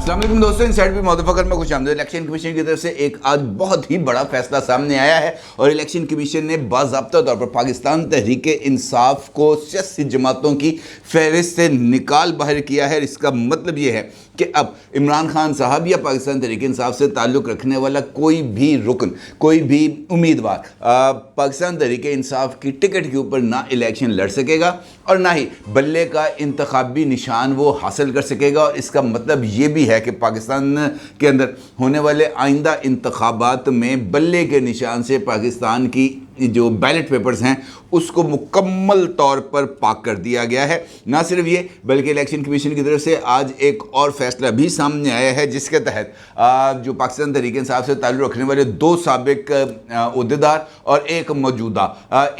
अस्सलाम वालेकुम दोस्तों, इनसाइड भी मुतफक्कर में खुशामदीद। इलेक्शन कमीशन की तरफ से एक आज बहुत ही बड़ा फैसला सामने आया है और इलेक्शन कमीशन ने बाज़ाब्ता तौर पर पाकिस्तान तहरीक इंसाफ को सियासी जमातों की फहरिस्त से निकाल बाहर किया है। इसका मतलब ये है कि अब इमरान खान साहब या पाकिस्तान तहरीक इंसाफ से ताल्लुक़ रखने वाला कोई भी रुकन, कोई भी उम्मीदवार पाकिस्तान तहरीक इंसाफ की टिकट के ऊपर ना इलेक्शन लड़ सकेगा और ना ही बल्ले का इंतखाबी निशान वो हासिल कर सकेगा। और इसका मतलब ये भी है कि पाकिस्तान के अंदर होने वाले आइंदा इंतखाबात में बल्ले के निशान से पाकिस्तान की जो बैलेट पेपर्स हैं उसको मुकम्मल तौर पर पाक कर दिया गया है। ना सिर्फ ये बल्कि इलेक्शन कमीशन की तरफ से आज एक और फैसला भी सामने आया है जिसके तहत जो पाकिस्तान तहरीक इंसाफ से ताल्लुक़ रखने वाले 2 साबिक ओहदेदार और एक मौजूदा,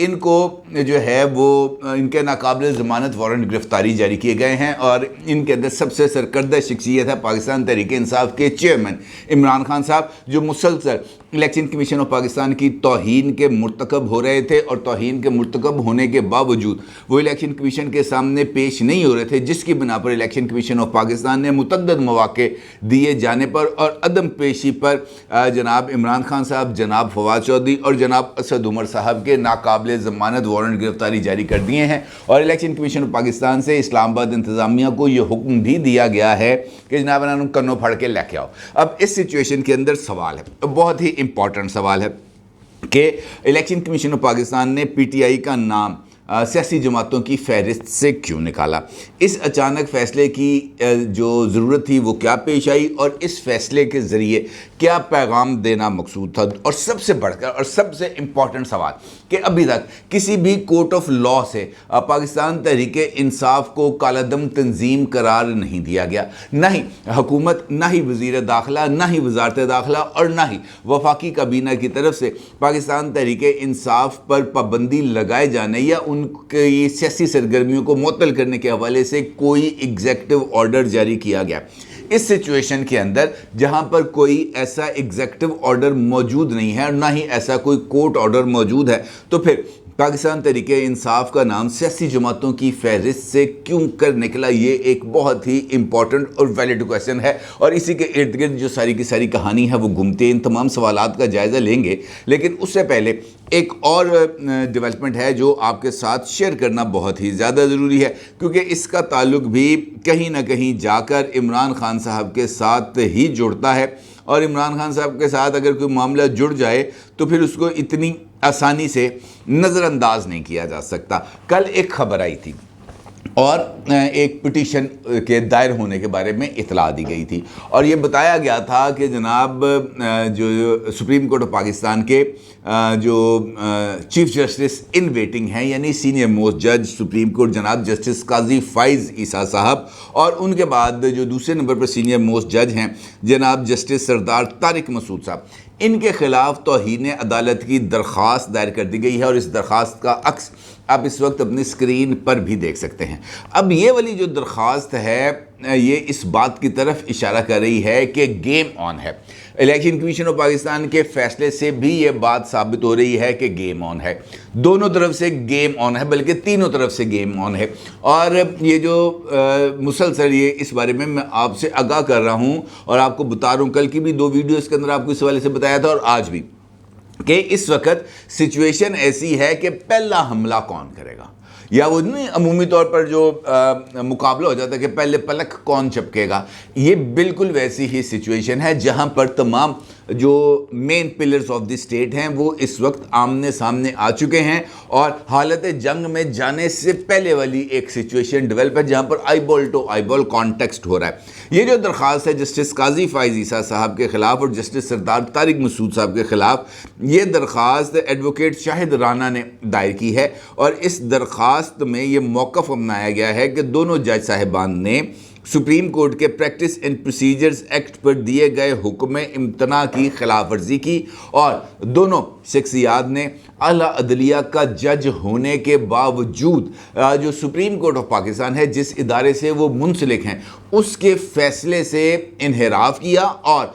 इनको जो है वो इनके नाकाबिल ज़मानत वारंट गिरफ्तारी जारी किए गए हैं। और इनके अंदर सबसे सरकर्दा शख्सियत है पाकिस्तान तहरीक इंसाफ के चेयरमैन इमरान खान साहब, जो मुसलसल इलेक्शन कमीशन ऑफ पाकिस्तान की तौहीन के मुर्तकब हो रहे थे और तौहीन के मुर्तकब होने के बावजूद वो इलेक्शन कमीशन के सामने पेश नहीं हो रहे थे, जिसकी बिना पर इलेक्शन कमीशन ऑफ पाकिस्तान ने मुतअद्दिद मौक़े दिए जाने पर और अदम पेशी पर जनाब इमरान खान साहब, जनाब फवाद चौधरी और जनाब असद उमर साहब के नाकाबिल ज़मानत वारंट गिरफ्तारी जारी कर दिए हैं। और इलेक्शन कमीशन ऑफ पाकिस्तान से इस्लामाबाद इंतज़ामिया को ये हुक्म भी दिया गया है कि जनाब इन्होंने कन्नों फाड़ के लेके आओ। अब इस सिचुएशन के अंदर सवाल है, बहुत ही इंपॉर्टेंट सवाल है कि इलेक्शन कमीशन ऑफ पाकिस्तान ने पीटीआई का नाम सियासी जमातों की फहरिस्त से क्यों निकाला। इस अचानक फ़ैसले की जो ज़रूरत थी वो क्या पेश आई और इस फ़ैसले के ज़रिए क्या पैगाम देना मकसूद था। और सबसे बढ़कर और सबसे इम्पॉर्टेंट सवाल कि अभी तक किसी भी कोर्ट ऑफ लॉ से पाकिस्तान तहरीक इंसाफ को कालादम तंजीम करार नहीं दिया गया। ना ही हुकूमत, ना ही वज़ीर दाखिला, ना ही वज़ारत दाखिला और ना ही वफाकी काबीना की तरफ से पाकिस्तान तहरीक इंसाफ पर पाबंदी लगाए जाने या उनकी सियासी सरगर्मियों को मुअत्तल करने के हवाले से कोई एग्जीक्यूटिव ऑर्डर जारी किया गया। इस सिचुएशन के अंदर जहां पर कोई ऐसा एग्जीक्यूटिव ऑर्डर मौजूद नहीं है और ना ही ऐसा कोई कोर्ट ऑर्डर मौजूद है, तो फिर पाकिस्तान तहरीक इंसाफ का नाम सियासी जमातों की फहरिस्त से क्यों कर निकला, ये एक बहुत ही इंपॉर्टेंट और वैलिड क्वेश्चन है। और इसी के इर्द गिर्द जो सारी की सारी कहानी है वो घूमते, इन तमाम सवालात का जायज़ा लेंगे। लेकिन उससे पहले एक और डेवलपमेंट है जो आपके साथ शेयर करना बहुत ही ज़्यादा ज़रूरी है, क्योंकि इसका ताल्लुक भी कहीं ना कहीं जाकर इमरान खान साहब के साथ ही जुड़ता है। और इमरान खान साहब के साथ अगर कोई मामला जुड़ जाए तो फिर उसको इतनी आसानी से नज़रअंदाज नहीं किया जा सकता। कल एक खबर आई थी और एक पिटीशन के दायर होने के बारे में इतला दी गई थी और ये बताया गया था कि जनाब जो सुप्रीम कोर्ट ऑफ पाकिस्तान के जो चीफ जस्टिस इन वेटिंग हैं, यानी सीनियर मोस्ट जज सुप्रीम कोर्ट जनाब जस्टिस काजी फ़ाइज़ ईसा साहब, और उनके बाद जो दूसरे नंबर पर सीनियर मोस्ट जज हैं जनाब जस्टिस सरदार तारिक मसूद साहब, इनके ख़िलाफ़ तौहीन अदालत की दरख्वास्त दायर कर दी गई है। और इस दरख्वास्त का अक्स आप इस वक्त अपनी स्क्रीन पर भी देख सकते हैं। अब ये वाली जो दरख्वास्त है ये इस बात की तरफ इशारा कर रही है कि गेम ऑन है। इलेक्शन कमीशन ऑफ पाकिस्तान के फैसले से भी ये बात साबित हो रही है कि गेम ऑन है, दोनों तरफ से गेम ऑन है, बल्कि तीनों तरफ से गेम ऑन है। और ये जो मुसलसल ये इस बारे में मैं आपसे आगाह कर रहा हूँ और आपको बता रहा हूँ, कल की भी 2 वीडियोज़ के अंदर आपको इस हवाले से बताया था और आज भी, कि इस वक्त सिचुएशन ऐसी है कि पहला हमला कौन करेगा, या वो नहीं अमूमी तौर पर जो मुकाबला हो जाता है कि पहले पलक कौन झपकेगा, ये बिल्कुल वैसी ही सिचुएशन है जहां पर तमाम जो main pillars of the state हैं वो इस वक्त आमने सामने आ चुके हैं और हालत जंग में जाने से पहले वाली एक सिचुएशन डेवलप है जहां पर आईबॉल टू आईबॉल कॉन्टेक्स्ट हो रहा है। ये जो दरख्वास्त है जस्टिस काजी फ़ाइज़ ईसा साहब के ख़िलाफ़ और जस्टिस सरदार तारिक मसूद साहब के ख़िलाफ़, ये दरख्वास्त एडवोकेट शाहिद राना ने दायर की है और इस दरख्वास्त में ये मौक़िफ़ अपनाया गया है कि दोनों जज साहिबान ने सुप्रीम कोर्ट के प्रैक्टिस एंड प्रोसीजर्स एक्ट पर दिए गए हुक्म इम्तना की खिलाफ वर्जी की और दोनों शख्सियात ने आला अदलिया का जज होने के बावजूद जो सुप्रीम कोर्ट ऑफ पाकिस्तान है, जिस इदारे से वो मुंसलिक हैं, उसके फ़ैसले से इन्हिराफ किया और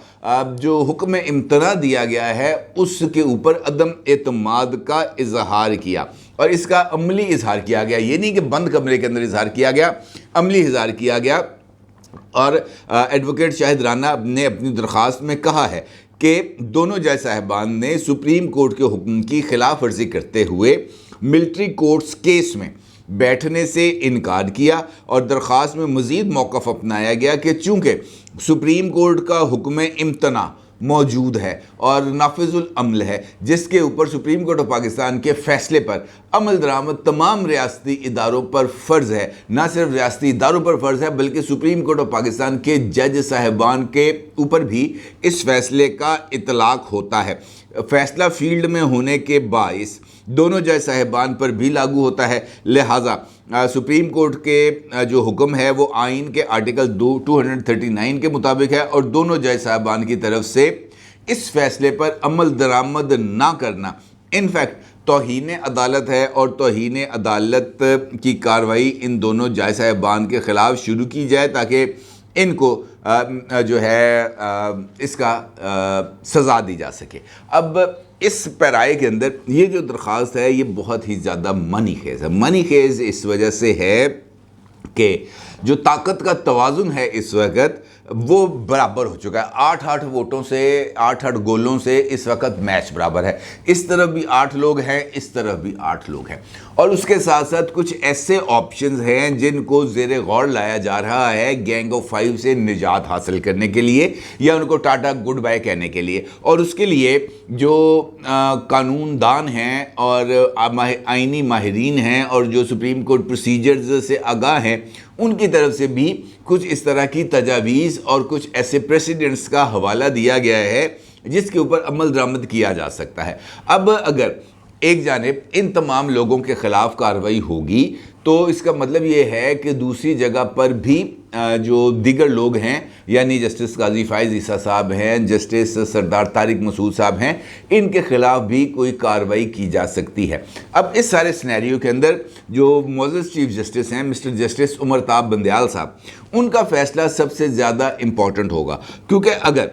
जो हुक्म इम्तना दिया गया है उसके ऊपर अदम एतमाद का इजहार किया और इसका अमली इजहार किया गया। ये नहीं कि बंद कमरे के अंदर इजहार किया गया, अमली इजहार किया गया اور ایڈوکیٹ شاہد رانا نے اپنی درخواست میں کہا ہے کہ دونوں جج صاحبان نے سپریم کورٹ کے حکم کی خلاف ورزی کرتے ہوئے ملٹری کورٹس کیس میں بیٹھنے سے انکار کیا، اور درخواست میں مزید موقف اپنایا گیا کہ چونکہ سپریم کورٹ کا حکم امتناع موجود ہے اور نافذ العمل ہے، جس کے اوپر سپریم کورٹ آف پاکستان کے فیصلے پر عمل درآمد تمام ریاستی اداروں پر فرض ہے، نہ صرف ریاستی اداروں پر فرض ہے بلکہ سپریم کورٹ آف پاکستان کے جج صاحبان کے اوپر بھی اس فیصلے کا اطلاق ہوتا ہے۔ فیصلہ فیلڈ میں ہونے کے باعث دونوں جج صاحبان پر بھی لاگو ہوتا ہے، لہٰذا سپریم کورٹ کے جو حکم ہے وہ آئین کے آرٹیکل 239 کے مطابق ہے، اور دونوں جج صاحبان کی طرف سے اس فیصلے پر عمل درآمد نہ کرنا انفیکٹ توہین عدالت ہے، اور توہین عدالت کی کارروائی ان دونوں جج صاحبان کے خلاف شروع کی جائے تاکہ ان کو جو ہے اس کا سزا دی جا سکے۔ اب اس پیرائے کے اندر یہ جو درخواست ہے یہ بہت ہی زیادہ منی خیز ہے۔ منی خیز اس وجہ سے ہے کہ جو طاقت کا توازن ہے اس وقت وہ برابر ہو چکا ہے، 8 ووٹوں سے 8 گولوں سے اس وقت میچ برابر ہے، اس طرف بھی 8 لوگ ہیں، اس طرف بھی 8 لوگ ہیں، اور اس کے ساتھ ساتھ کچھ ایسے آپشنز ہیں جن کو زیر غور لایا جا رہا ہے گینگ آف 5 سے نجات حاصل کرنے کے لیے یا ان کو ٹاٹا گڈ بائی کہنے کے لیے، اور اس کے لیے جو قانون دان ہیں اور آئینی ماہرین ہیں اور جو سپریم کورٹ پروسیجرز سے آگاہ ہیں ان کی طرف سے بھی کچھ اس طرح کی تجاویز اور کچھ ایسے پریسیڈنٹس کا حوالہ دیا گیا ہے جس کے اوپر عمل درآمد کیا جا سکتا ہے۔ اب اگر ایک جانب ان تمام لوگوں کے خلاف کارروائی ہوگی تو اس کا مطلب یہ ہے کہ دوسری جگہ پر بھی جو دیگر لوگ ہیں یعنی جسٹس قاضی فائز عیسیٰ صاحب ہیں، جسٹس سردار طارق مسعود صاحب ہیں، ان کے خلاف بھی کوئی کارروائی کی جا سکتی ہے۔ اب اس سارے سینیریو کے اندر جو معزز چیف جسٹس ہیں مسٹر جسٹس عمر طاب بندیال صاحب، ان کا فیصلہ سب سے زیادہ امپورٹنٹ ہوگا، کیونکہ اگر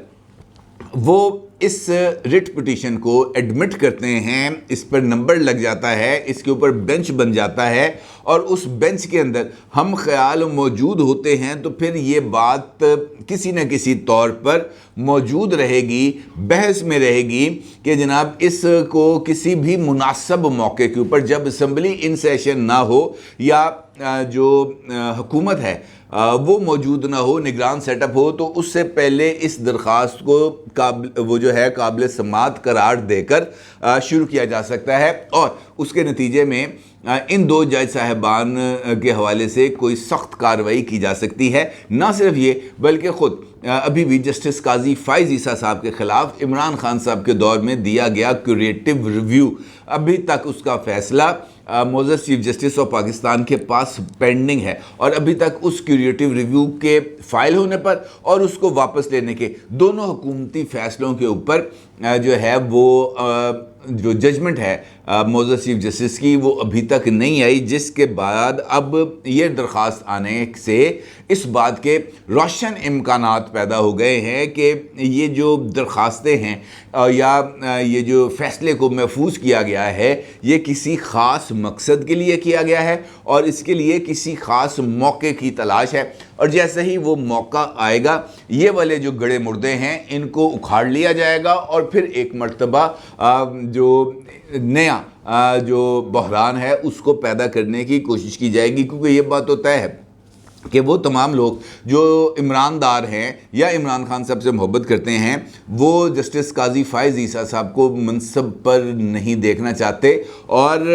وہ اس ریٹ پٹیشن کو ایڈمٹ کرتے ہیں، اس پر نمبر لگ جاتا ہے، اس کے اوپر بینچ بن جاتا ہے اور اس بینچ کے اندر ہم خیال موجود ہوتے ہیں تو پھر یہ بات کسی نہ کسی طور پر موجود رہے گی، بحث میں رہے گی کہ جناب اس کو کسی بھی مناسب موقع کے اوپر جب اسمبلی ان سیشن نہ ہو یا جو حکومت ہے وہ موجود نہ ہو، نگران سیٹ اپ ہو، تو اس سے پہلے اس درخواست کو وہ جو ہے قابل سماعت قرار دے کر شروع کیا جا سکتا ہے، اور اس کے نتیجے میں ان دو جج صاحبان کے حوالے سے کوئی سخت کارروائی کی جا سکتی ہے۔ نہ صرف یہ بلکہ خود ابھی بھی جسٹس قاضی فائز عیسیٰ صاحب کے خلاف عمران خان صاحب کے دور میں دیا گیا کیوریٹو ریویو، ابھی تک اس کا فیصلہ معزز چیف جسٹس آف پاکستان کے پاس پینڈنگ ہے، اور ابھی تک اس کیوریٹو ریویو کے فائل ہونے پر اور اس کو واپس لینے کے دونوں حکومتی فیصلوں کے اوپر جو ہے وہ جو ججمنٹ ہے معزز چیف جسٹس کی وہ ابھی تک نہیں آئی، جس کے بعد اب یہ درخواست آنے سے اس بات کے روشن امکانات پیدا ہو گئے ہیں کہ یہ جو درخواستیں ہیں یا یہ جو فیصلے کو محفوظ کیا گیا ہے یہ کسی خاص مقصد کے لیے کیا گیا ہے اور اس کے لیے کسی خاص موقع کی تلاش ہے، اور جیسے ہی وہ موقع آئے گا یہ والے جو گڑے مردے ہیں ان کو اکھاڑ لیا جائے گا اور پھر ایک مرتبہ جو نیا جو بحران ہے اس کو پیدا کرنے کی کوشش کی جائے گی، کیونکہ یہ بات تو طے ہے کہ وہ تمام لوگ جو عمران دار ہیں یا عمران خان صاحب سے محبت کرتے ہیں وہ جسٹس قاضی فائز عیسیٰ صاحب کو منصب پر نہیں دیکھنا چاہتے، اور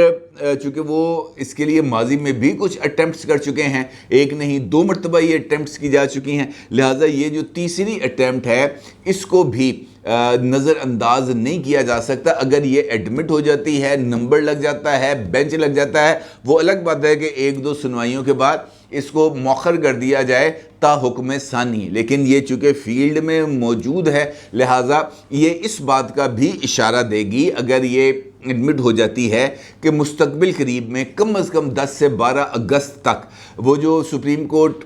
چونکہ وہ اس کے لیے ماضی میں بھی کچھ اٹیمپٹس کر چکے ہیں، ایک نہیں 2 مرتبہ یہ اٹیمپٹس کی جا چکی ہیں، لہٰذا یہ جو تیسری اٹیمپٹ ہے اس کو بھی نظر انداز نہیں کیا جا سکتا۔ اگر یہ ایڈمٹ ہو جاتی ہے، نمبر لگ جاتا ہے، بینچ لگ جاتا ہے، وہ الگ بات ہے کہ 1-2 سنوائیوں کے بعد اس کو مؤخر کر دیا جائے تا حکم ثانی، لیکن یہ چونکہ فیلڈ میں موجود ہے لہٰذا یہ اس بات کا بھی اشارہ دے گی اگر یہ ایڈمٹ ہو جاتی ہے کہ مستقبل قریب میں کم از کم 10 سے 12 اگست تک وہ جو supreme court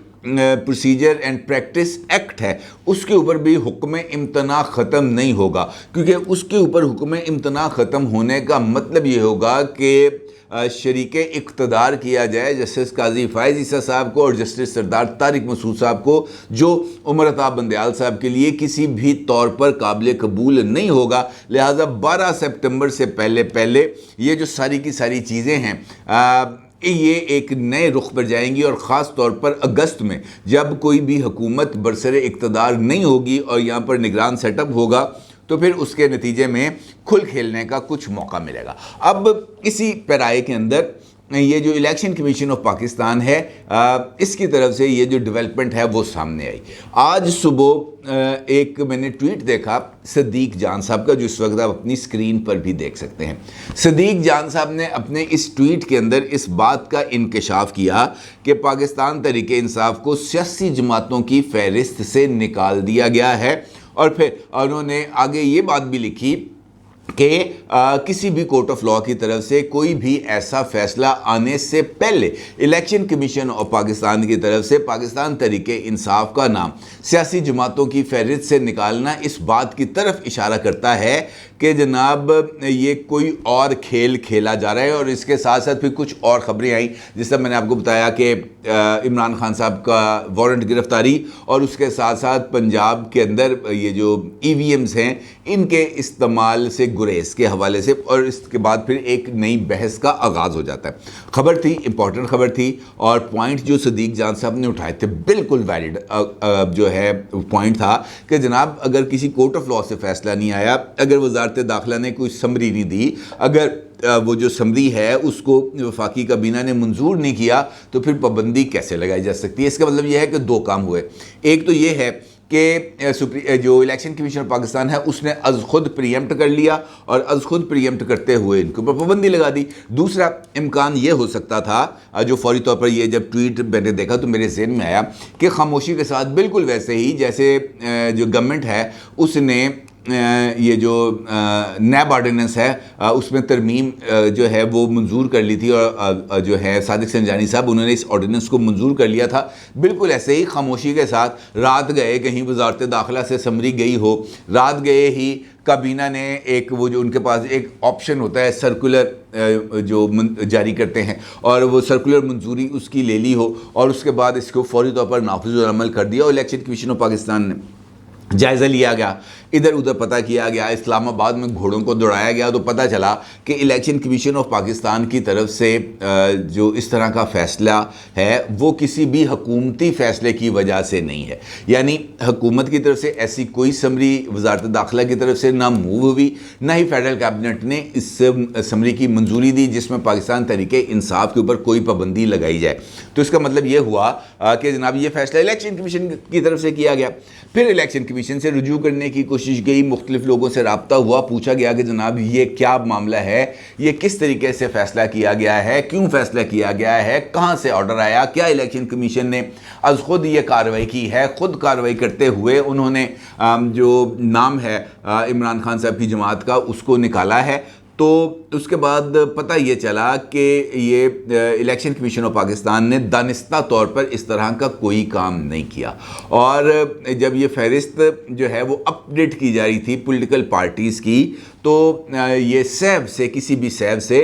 procedure and practice act ہے اس کے اوپر بھی حکم امتناع ختم نہیں ہوگا، کیونکہ اس کے اوپر حکم امتناع ختم ہونے کا مطلب یہ ہوگا کہ शरीक इक़्तिदार किया जाए जस्टिस काजी फ़ाइज़ ईसा साहब को और जस्टिस सरदार तारिक मसूद साहब को, जो उमर अताब बंदयाल साहब के लिए किसी भी तौर पर काबिल कबूल नहीं होगा। लिहाजा 12 सितंबर से पहले ये जो सारी की सारी चीज़ें हैं ये एक नए रुख पर जाएंगी, और ख़ास तौर पर अगस्त में जब कोई भी हुकूमत बरसरे इक़्तिदार नहीं होगी और यहाँ पर निगरान सेटअप होगा, तो फिर उसके नतीजे में खुल खेलने का कुछ मौका मिलेगा। अब इसी पैराए के अंदर ये जो इलेक्शन कमीशन ऑफ पाकिस्तान है, इसकी तरफ से ये जो डेवलपमेंट है वो सामने आई। आज सुबह एक मैंने ट्वीट देखा सदीक जान साहब का, जो इस वक्त आप अपनी स्क्रीन पर भी देख सकते हैं। सदीक जान साहब ने अपने इस ट्वीट के अंदर इस बात का इंकशाफ किया कि पाकिस्तान तहरीक इंसाफ को सियासी जमातों की फहरिस्त से निकाल दिया गया है, और फिर उन्होंने आगे ये बात भी लिखी कि किसी भी कोर्ट ऑफ लॉ की तरफ से कोई भी ऐसा फैसला आने से पहले इलेक्शन कमीशन ऑफ पाकिस्तान की तरफ से पाकिस्तान तहरीक इंसाफ का नाम सियासी जमातों की फहरिस्त से निकालना इस बात की तरफ इशारा करता है कि जनाब ये कोई और खेल खेला जा रहा है। और इसके साथ साथ फिर कुछ और खबरें आई, जिस तरह मैंने आपको बताया कि इमरान खान साहब का वारंट गिरफ्तारी, और उसके साथ साथ पंजाब के अंदर ये जो EVMs हैं इनके इस्तेमाल से गुरेज के हवाले से, और इसके बाद फिर एक नई बहस का आगाज़ हो जाता है। खबर थी, इंपॉर्टेंट खबर थी, और पॉइंट जो सदीक जान साहब ने उठाए थे बिल्कुल वैलिड जो है पॉइंट था कि जनाब अगर किसी कोर्ट ऑफ लॉ से फैसला नहीं आया, अगर वज़ारत दाखिला ने कोई समरी नहीं दी, अगर वो जो समरी है उसको वफाकी काबीना ने मंजूर नहीं किया, तो फिर पाबंदी कैसे लगाई जा सकती है। इसका मतलब ये है कि दो काम हुए। एक तो ये है कि जो इलेक्शन कमीशन ऑफ पाकिस्तान है उसने अज खुद प्रीएम्प्ट कर लिया, और अज खुद प्रीएम्प्ट करते हुए इनके ऊपर पाबंदी लगा दी। दूसरा इम्कान ये हो सकता था, जो फौरी तौर पर ये जब ट्वीट मैंने देखा तो मेरे ज़हन में आया कि खामोशी के साथ बिल्कुल वैसे ही जैसे जो गवर्नमेंट है उसने ये जो नैब ऑर्डिनेंस है उसमें तरमीम जो है वो मंजूर कर ली थी, और जो है सादिक संजानी साहब उन्होंने इस ऑर्डिनेंस को मंजूर कर लिया था। बिल्कुल ऐसे ही खामोशी के साथ रात गए, कहीं वजारत दाखिला से समरी गई हो, रात गए ही काबीना ने एक वो जो उनके पास एक ऑप्शन होता है सर्कुलर जो जारी करते हैं, और वो सर्कुलर मंजूरी उसकी ले ली हो, और उसके बाद इसको फौरी तौर पर नाफिज अमल कर दिया। और इलेक्शन कमीशन ऑफ पाकिस्तान ने जायज़ा लिया गया, इधर उधर पता किया गया, इस्लामाबाद में घोड़ों को दौड़ाया गया, तो पता चला कि इलेक्शन कमीशन ऑफ पाकिस्तान की तरफ से जो इस तरह का फ़ैसला है वो किसी भी हुकूमती फ़ैसले की वजह से नहीं है। यानी हुकूमत की तरफ से ऐसी कोई समरी वजारत दाखिला की तरफ से ना मूव हुई, ना ही फेडरल कैबिनेट ने इस समरी की मंजूरी दी जिसमें पाकिस्तान तहरीक इंसाफ के ऊपर कोई पाबंदी लगाई जाए। तो इसका मतलब ये हुआ कि जनाब ये फ़ैसला इलेक्शन कमीशन की तरफ से किया गया। फिर इलेक्शन कमीशन से रुजू करने की कोशिश गई, मुख्तलिफ लोगों से रब्ता हुआ, पूछा गया कि जनाब ये क्या मामला है, ये किस तरीके से फ़ैसला किया गया है, क्यों फ़ैसला किया गया है, कहाँ से ऑर्डर आया, क्या इलेक्शन कमीशन ने आज खुद ये कार्रवाई की है। खुद कार्रवाई करते हुए उन्होंने जो नाम है इमरान खान साहब की जमात का उसको निकाला है। तो उसके बाद पता ये चला कि ये इलेक्शन कमीशन ऑफ पाकिस्तान ने दानिस्ता तौर पर इस तरह का कोई काम नहीं किया, और जब ये फहरिस्त जो है वो अपडेट की जा रही थी पॉलिटिकल पार्टीज़ की, तो ये सैब से किसी भी सैब से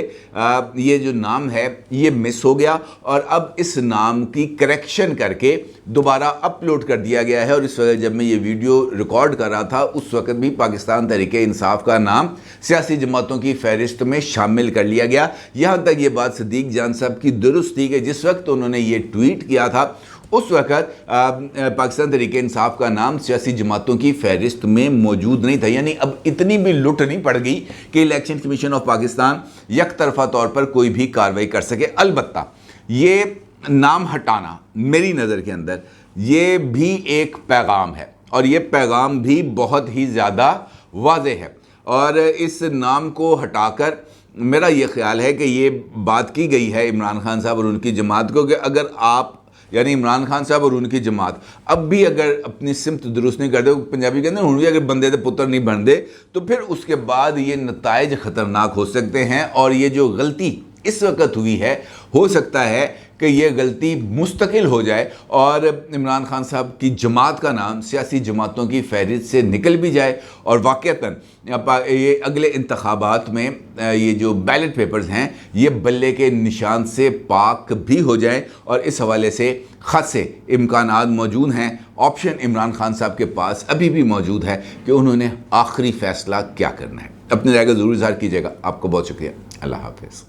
ये जो नाम है ये मिस हो गया, और अब इस नाम की करेक्शन करके दोबारा अपलोड कर दिया गया है। और इस वक्त जब मैं ये वीडियो रिकॉर्ड कर रहा था उस वक्त भी पाकिस्तान तहरीक इंसाफ का नाम सियासी जमातों की फहरिस्त में शामिल कर लिया गया। यहाँ तक ये बात सदीक जान साहब की दुरुस्त थी कि जिस वक्त उन्होंने ये ट्वीट किया था उस वक्त पाकिस्तान तहरीक इंसाफ का नाम सियासी जमातों की फहरिस्त में मौजूद नहीं था। यानी अब इतनी भी लुट नहीं पड़ गई कि इलेक्शन कमीशन ऑफ पाकिस्तान एक तरफा तौर पर कोई भी कार्रवाई कर सके। अलबत्ता ये नाम हटाना मेरी नज़र के अंदर ये भी एक पैगाम है, और ये पैगाम भी बहुत ही ज़्यादा वाज़ेह है। और इस नाम को हटाकर मेरा ये ख्याल है कि ये बात की गई है इमरान खान साहब और उनकी जमात को कि अगर आप यानी इमरान खान साहब और उनकी जमात अब भी अगर अपनी सिमत दुरुस्त नहीं कर दे, पंजाबी कहते हैं हुण भी अगर बंदे दे पुत्र नहीं बन दे, तो फिर उसके बाद ये नताइज ख़तरनाक हो सकते हैं। और ये जो गलती इस वक्त हुई है, हो सकता है کہ یہ غلطی مستقل ہو جائے اور عمران خان صاحب کی جماعت کا نام سیاسی جماعتوں کی فہرست سے نکل بھی جائے اور واقعتاً یہ اگلے انتخابات میں یہ جو بیلٹ پیپرز ہیں یہ بلے کے نشان سے پاک بھی ہو جائیں، اور اس حوالے سے خاصے امکانات موجود ہیں۔ آپشن عمران خان صاحب کے پاس ابھی بھی موجود ہے کہ انہوں نے آخری فیصلہ کیا کرنا ہے۔ اپنی رائے کا ضرور اظہار کیجیے گا۔ آپ کو بہت شکریہ۔ اللہ حافظ۔